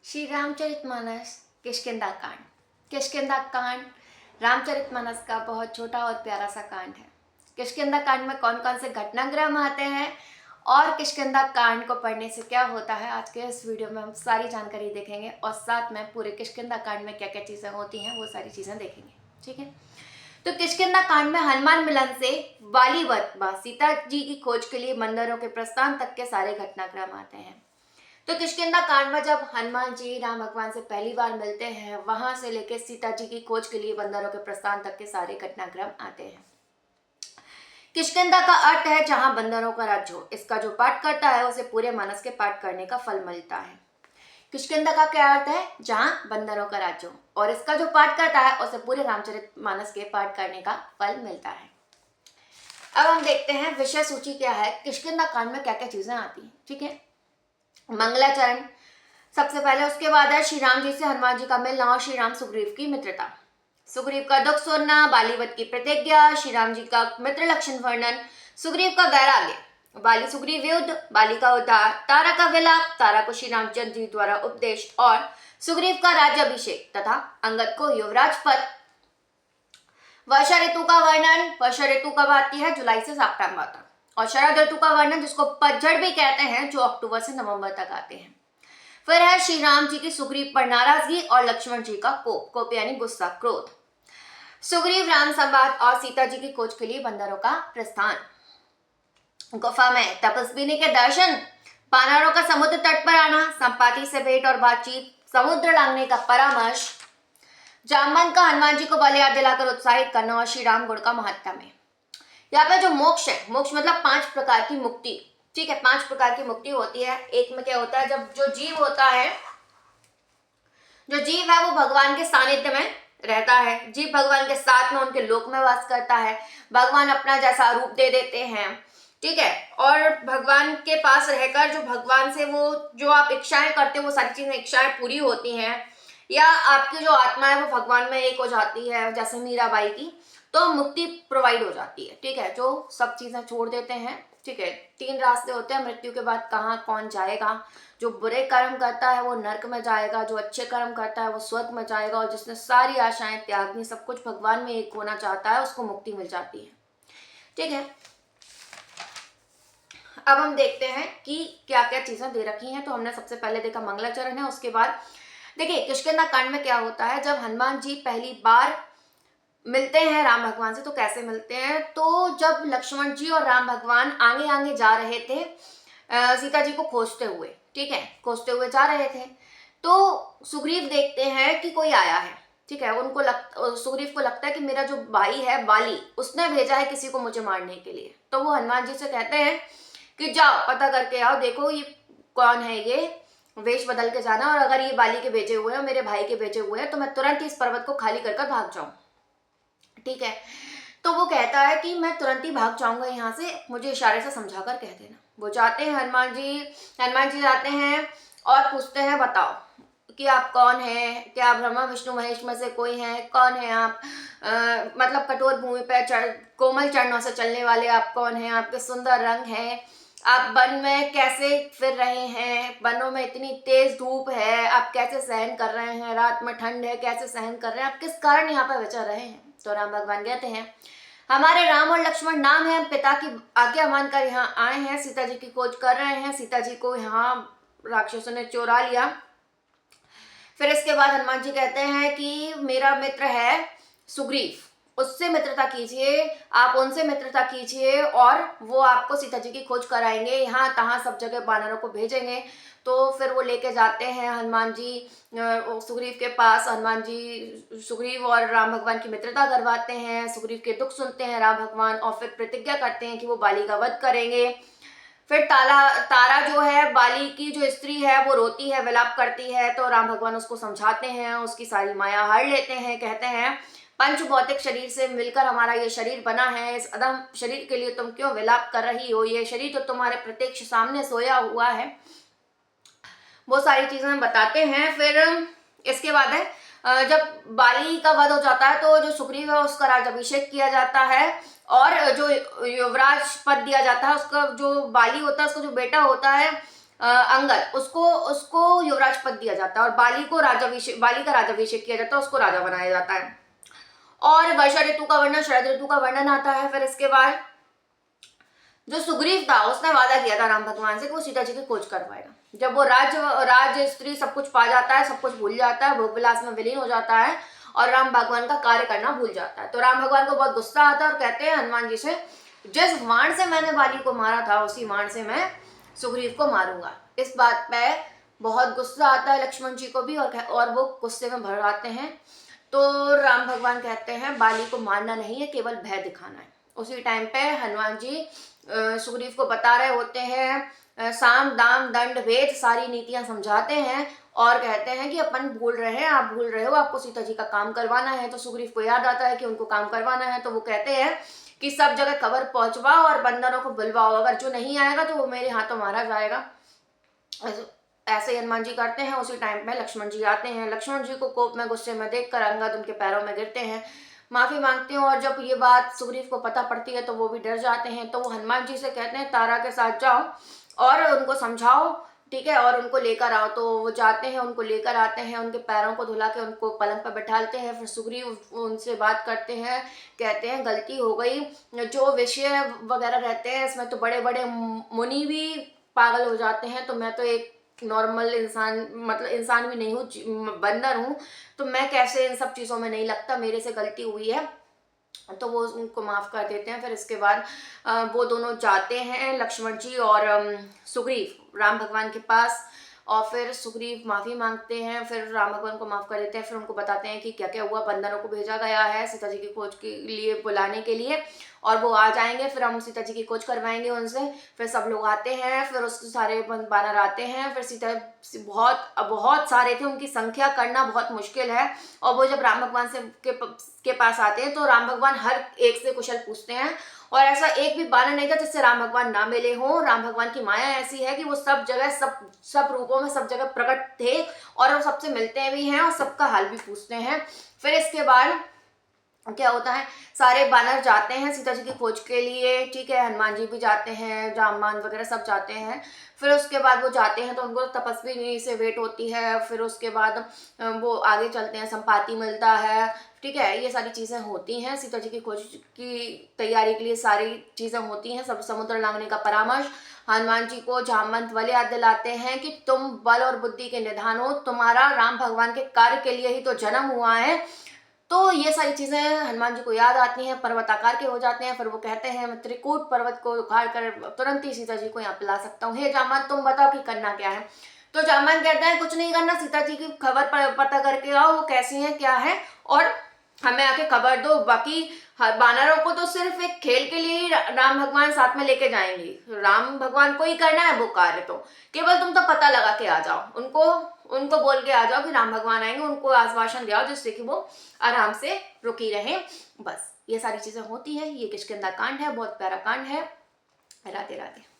श्री रामचरितमानस किष्किंधा कांड। किष्किंधा कांड रामचरितमानस का बहुत छोटा और प्यारा सा कांड है। किष्किंधा कांड में कौन कौन से घटनाक्रम आते हैं और किष्किंधा कांड को पढ़ने से क्या होता है, आज के इस वीडियो में हम सारी जानकारी देखेंगे और साथ में पूरे किष्किंधा कांड में क्या क्या चीज़ें होती हैं वो सारी चीज़ें देखेंगे। ठीक है, तो किष्किंधा कांड में हनुमान मिलन से बाली वध व सीता जी की खोज के लिए बंदरों के प्रस्थान तक के सारे घटनाक्रम आते हैं। तो किष्किंधा कांड में जब हनुमान जी राम भगवान से पहली बार मिलते हैं, वहां से लेकर सीता जी की खोज के लिए बंदरों के प्रस्थान तक के सारे घटनाक्रम आते हैं। किष्किंधा का अर्थ है जहां बंदरों का राज्य हो। इसका जो पाठ करता है उसे पूरे मानस के पाठ करने का फल मिलता है। किष्किंधा का क्या अर्थ है? जहां बंदरों का राज्य हो, और इसका जो पाठ करता है उसे पूरे रामचरितमानस के पाठ करने का फल मिलता है। अब हम देखते हैं विषय सूची क्या है, किष्किंधा कांड में क्या क्या चीजें आती हैं। ठीक है, मंगलाचरण सबसे पहले, उसके बाद है श्री राम जी से हनुमान जी का मिलना और श्री राम सुग्रीव की मित्रता, सुग्रीव का दुख सुनना, बालीवध की प्रतिज्ञा, श्री राम जी का मित्र लक्षण वर्णन, सुग्रीव का वैराग्य, बाली सुग्रीव युद्ध, बाली का उद्धार, तारा का विलाप, तारा को श्री रामचंद्र जी द्वारा उपदेश और सुग्रीव का राज्याभिषेक तथा अंगद को युवराज पद। वर्षा ऋतु का वर्णन, वर्षा ऋतु कब आती है? जुलाई से सितंबर तक। और शरद ऋतु का वर्णन, जिसको पतझड़ भी कहते हैं, जो अक्टूबर से नवंबर तक आते हैं। फिर है श्री राम जी की सुग्रीव पर नाराजगी और लक्ष्मण जी का कोप यानी गुस्सा, क्रोध, सुग्रीव राम संवाद और सीता जी की खोज के लिए बंदरों का प्रस्थान, गुफा में तपस्विनी के दर्शन, वानरों का समुद्र तट पर आना, संपाति से भेंट और बातचीत, समुद्र लांघने का परामर्श, जामवंत का हनुमान जी को बल याद दिलाकर उत्साहित करना और श्री राम गुण का महात्म्य। यहाँ पे जो मोक्ष है, मोक्ष मतलब 5 प्रकार की मुक्ति। ठीक है, 5 प्रकार की मुक्ति होती है। एक में क्या होता है, जब जो जीव होता है, जो जीव है वो भगवान के सानिध्य में रहता है, जीव भगवान के साथ में उनके लोक में वास करता है, भगवान अपना जैसा रूप दे देते हैं। ठीक है, और भगवान के पास रहकर जो भगवान से वो जो आप इच्छाएं करते हो वो सारी चीजें इच्छाएं पूरी होती हैं, या आपकी जो आत्मा है वो भगवान में एक हो जाती है, जैसे मीराबाई की, तो मुक्ति प्रोवाइड हो जाती है। ठीक है, जो सब चीजें छोड़ देते हैं। ठीक है, 3 रास्ते होते हैं मृत्यु के बाद, कहाँ कौन जाएगा। जो बुरे कर्म करता है वो नरक में जाएगा, जो अच्छे कर्म करता है वो स्वर्ग में जाएगा, और जिसने सारी आशाएं त्याग दी, सब कुछ भगवान में एक होना चाहता है, उसको मुक्ति मिल जाती है। ठीक है, अब हम देखते हैं कि क्या क्या चीजें दे रखी हैं। तो हमने सबसे पहले देखा मंगलाचरण है। उसके बाद देखिए किष्किंधा कांड में क्या होता है, जब हनुमान जी पहली बार मिलते हैं राम भगवान से, तो कैसे मिलते हैं, तो जब लक्ष्मण जी और राम भगवान आगे आगे जा रहे थे सीता जी को खोजते हुए, ठीक है, खोजते हुए जा रहे थे, तो सुग्रीव देखते हैं कि कोई आया है। ठीक है, सुग्रीव को लगता है कि मेरा जो भाई है बाली, उसने भेजा है किसी को मुझे मारने के लिए। तो वो हनुमान जी से कहते हैं कि जाओ पता करके आओ, देखो ये कौन है, ये वेश बदल के जाना, और अगर ये बाली के भेजे हुए हैं, मेरे भाई के भेजे हुए हैं, तो मैं तुरंत ही इस पर्वत को खाली कर भाग जाऊं। ठीक है, तो वो कहता है कि मैं तुरंत ही भाग जाऊंगा यहाँ से, मुझे इशारे से समझाकर कह देना। वो जाते हैं, हनुमान जी जाते हैं और पूछते हैं बताओ कि आप कौन हैं, क्या ब्रह्मा विष्णु महेश में से कोई हैं, कौन है आप, मतलब कठोर भूमि पर कोमल चरणों से चलने वाले आप कौन हैं, आपके सुंदर रंग हैं, आप वन में कैसे फिर रहे हैं, वनों में इतनी तेज धूप है, आप कैसे सहन कर रहे हैं, रात में ठंड है कैसे सहन कर रहे हैं, आप किस कारण यहाँ पर विचर रहे हैं। तो राम भगवान कहते हैं हमारे राम और लक्ष्मण नाम है, हम पिता की आज्ञा मानकर यहाँ आए हैं, सीता जी की खोज कर रहे हैं, सीता जी को यहाँ राक्षसों ने चुरा लिया। फिर इसके बाद हनुमान जी कहते हैं कि मेरा मित्र है सुग्रीव, उससे मित्रता कीजिए, आप उनसे मित्रता कीजिए और वो आपको सीता जी की खोज कराएंगे, यहाँ तहाँ सब जगह वानरों को भेजेंगे। तो फिर वो लेके जाते हैं हनुमान जी सुग्रीव के पास। हनुमान जी सुग्रीव और राम भगवान की मित्रता करवाते हैं, सुग्रीव के दुख सुनते हैं राम भगवान, और फिर प्रतिज्ञा करते हैं कि वो बाली का वध करेंगे। फिर तारा जो है, बाली की जो स्त्री है, वो रोती है, विलाप करती है, तो राम भगवान उसको समझाते हैं, उसकी सारी माया हर लेते हैं, कहते हैं पंच भौतिक शरीर से मिलकर हमारा ये शरीर बना है, इस अधम शरीर के लिए तुम क्यों विलाप कर रही हो, ये शरीर तो तुम्हारे प्रत्यक्ष सामने सोया हुआ है। वो सारी चीजें बताते हैं। फिर इसके बाद है जब बाली का वध हो जाता है, तो जो सुग्रीव है उसका राज्याभिषेक किया जाता है, और जो युवराज पद दिया जाता है, उसका जो बाली होता है, उसका जो बेटा होता है अंगद, उसको उसको युवराज पद दिया जाता है और बाली का राजाभिषेक किया जाता है, उसको राजा बनाया जाता है। और वर्षा ऋतु का वर्णन, शरद ऋतु का वर्णन आता है। फिर इसके बाद जो सुग्रीव था उसने वादा किया था राम भगवान से कि वो सीता जी की खोज करवाएगा। जब वो राज स्त्री सब कुछ पा जाता है, सब कुछ भूल जाता है, भोग विलास में विलीन हो जाता है और राम भगवान का कार्य करना भूल जाता है, तो राम भगवान को बहुत गुस्सा आता है और कहते हैं हनुमान जी से, जिस बाण से मैंने बाली को मारा था उसी बाण से मैं सुग्रीव को मारूंगा। इस बात पे बहुत गुस्सा आता है लक्ष्मण जी को भी और वो गुस्से में भर आते हैं। तो राम भगवान कहते हैं बाली को मारना नहीं है, केवल भय दिखाना है। उसी टाइम पे हनुमान जी सुग्रीव को बता रहे होते हैं, साम दाम दंड भेद सारी नीतियां समझाते हैं और कहते हैं कि अपन भूल रहे हैं, आप भूल रहे हो, आपको सीता जी का काम करवाना है। तो सुग्रीव को याद आता है कि उनको काम करवाना है, तो वो कहते हैं कि सब जगह खबर पहुंचवाओ और बंदरों को बुलवाओ, अगर जो नहीं आएगा तो वो मेरे हाथों मारा जाएगा। ऐसे ही हनुमान जी करते हैं। उसी टाइम में लक्ष्मण जी आते हैं। लक्ष्मण जी को कोप में गुस्से में देखकर अंगद उनके पैरों में गिरते हैं, माफी मांगते हैं और जब ये बात सुग्रीव को पता पड़ती है तो वो भी डर जाते हैं। तो वो हनुमान जी से कहते हैं तारा के साथ जाओ और उनको समझाओ, ठीक है, और उनको लेकर आओ। तो वो जाते हैं, उनको लेकर आते हैं, उनके पैरों को धुला के उनको पलंग पर बैठालते हैं। फिर सुग्रीव उनसे बात करते हैं, कहते हैं गलती हो गई, जो विषय वगैरह रहते हैं इसमें तो बड़े बड़े मुनि भी पागल हो जाते हैं, तो मैं तो एक नॉर्मल इंसान, मतलब इंसान भी नहीं हूँ, बंदर हूँ, तो मैं कैसे इन सब चीज़ों में नहीं लगता, मेरे से गलती हुई है। तो वो उनको माफ़ कर देते हैं। फिर इसके बाद वो दोनों जाते हैं, लक्ष्मण जी और सुग्रीव राम भगवान के पास, और फिर सुग्रीव माफ़ी मांगते हैं, फिर राम भगवान को माफ़ कर देते हैं। फिर उनको बताते हैं कि क्या क्या हुआ, बंदरों को भेजा गया है सीता जी की खोज के लिए बुलाने के लिए, और वो आ जाएंगे, फिर हम सीता जी की खोज करवाएंगे उनसे। फिर सब लोग आते हैं, फिर उसके सारे बानर आते हैं, फिर सीता बहुत बहुत सारे थे, उनकी संख्या करना बहुत मुश्किल है। और वो जब राम भगवान से के पास आते हैं तो राम भगवान हर एक से कुशल पूछते हैं, और ऐसा एक भी बानर नहीं था जिससे राम भगवान ना मिले हों। राम भगवान की माया ऐसी है कि वो सब जगह सब रूपों में सब जगह प्रकट थे, और वो सबसे मिलते भी हैं और सबका हाल भी पूछते हैं। फिर इसके बाद क्या होता है, सारे बानर जाते हैं सीता जी की खोज के लिए, ठीक है, हनुमान जी भी जाते हैं, जामवान वगैरह सब जाते हैं। फिर उसके बाद वो जाते हैं तो उनको तपस्वी से वेट होती है। फिर उसके बाद वो आगे चलते हैं, संपाति मिलता है, ठीक है, ये सारी चीज़ें होती हैं। सीता जी की खोज की तैयारी के लिए सारी चीज़ें होती हैं, सब समुद्र लांघने का परामर्श। हनुमान जी को जामवंत वाले याद दिलाते हैं कि तुम बल और बुद्धि के निधान हो, तुम्हारा राम भगवान के कार्य के लिए ही तो जन्म हुआ है। तो ये सारी चीजें हनुमान जी को याद आती हैं, पर्वत आकार के हो जाते हैं। फिर वो कहते हैं मैं त्रिकूट पर्वत को उखाड़ कर तुरंत ही सीता जी को यहाँ पे ला सकता हूँ, हे जामवंत तुम बताओ कि करना क्या है। तो जामवंत कहता है कुछ नहीं करना, सीता जी की खबर पता करके आओ, वो कैसी है क्या है, और हमें आके खबर दो। बाकी बानरों को तो सिर्फ एक खेल के लिए ही राम भगवान साथ में लेके जाएंगे, राम भगवान को ही करना है वो कार्य, तो केवल तुम तो पता लगा के आ जाओ, उनको बोल के आ जाओ कि राम भगवान आएंगे, उनको आश्वासन दिलाओ जिससे कि वो आराम से रुकी रहें। बस ये सारी चीजें होती है। ये किष्किंधा कांड है, बहुत प्यारा कांड है। राधे राधे।